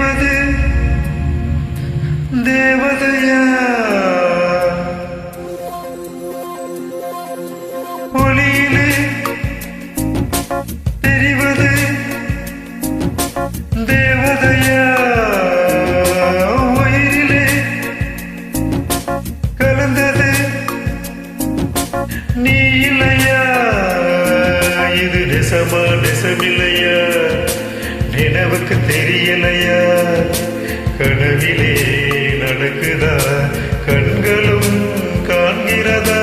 தெரிவது தேவதையா ஒளியிலே தெரிவது தேவதையா உயிரிலே கலந்தது நீ இல்லையா இது நெசமா நெசமில்லையா நினைவுக்கு தெரியலையா கனவிலே நடக்குதா கண்களும் காண்கிறதா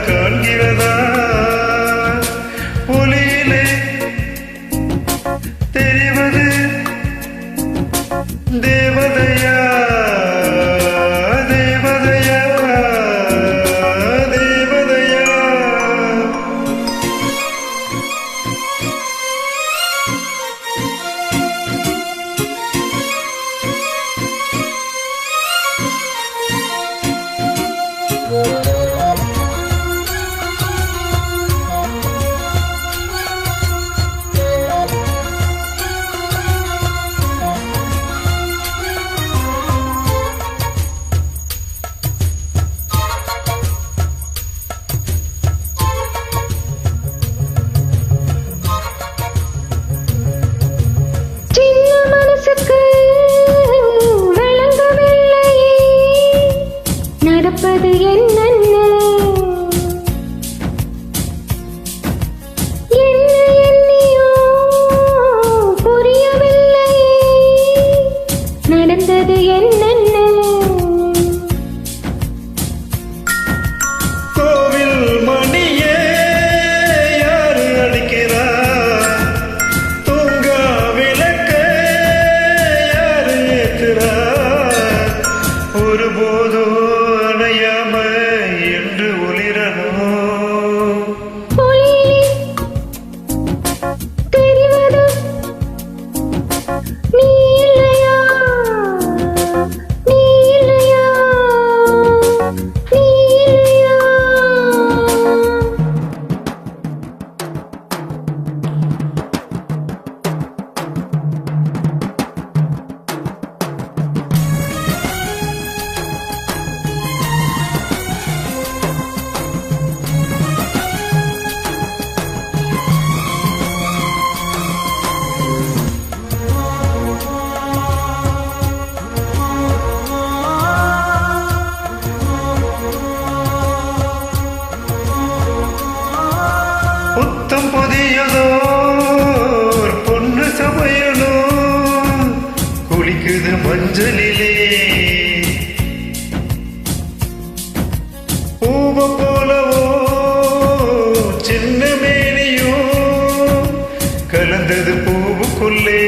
காண்கிறதா ஒளியிலே தெரிவது தேவதையா தேவதையா தேவதையா நடப்பது என்னென்ன எண்ணியோ புரியவில்லை நடந்தது என்னென்ன கோவில் மணியே யாரு அடிக்கிறார் தூங்கா விளக்க யாரு ஏத்துறார் ஒருபோதோ அணையாம என்று ஒளிரணும் தெரிவது நீ இல்லையா நீ இல்லையா நீ இல்லையா புத்தம் புதியதோ பொண்ணு சமையலோ குளிக்குது மஞ்சளிலே பூவ போலவோ சின்ன மேனியோ கலந்தது பூவுக்குள்ளே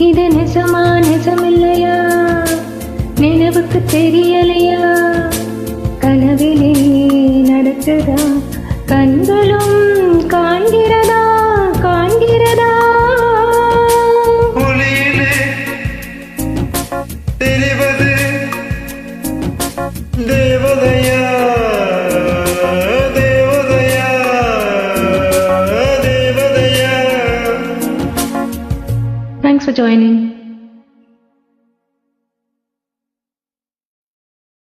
இது நெசமா நெசமில்லையா நினைவுக்கு தெரியலையா கனவிலே நடக்குதா கண்களும் காண்கிறதா காண்கிறதா ஒளியிலே தெரிவது தேவதையா தேவதையா தேவதையா Thanks for joining.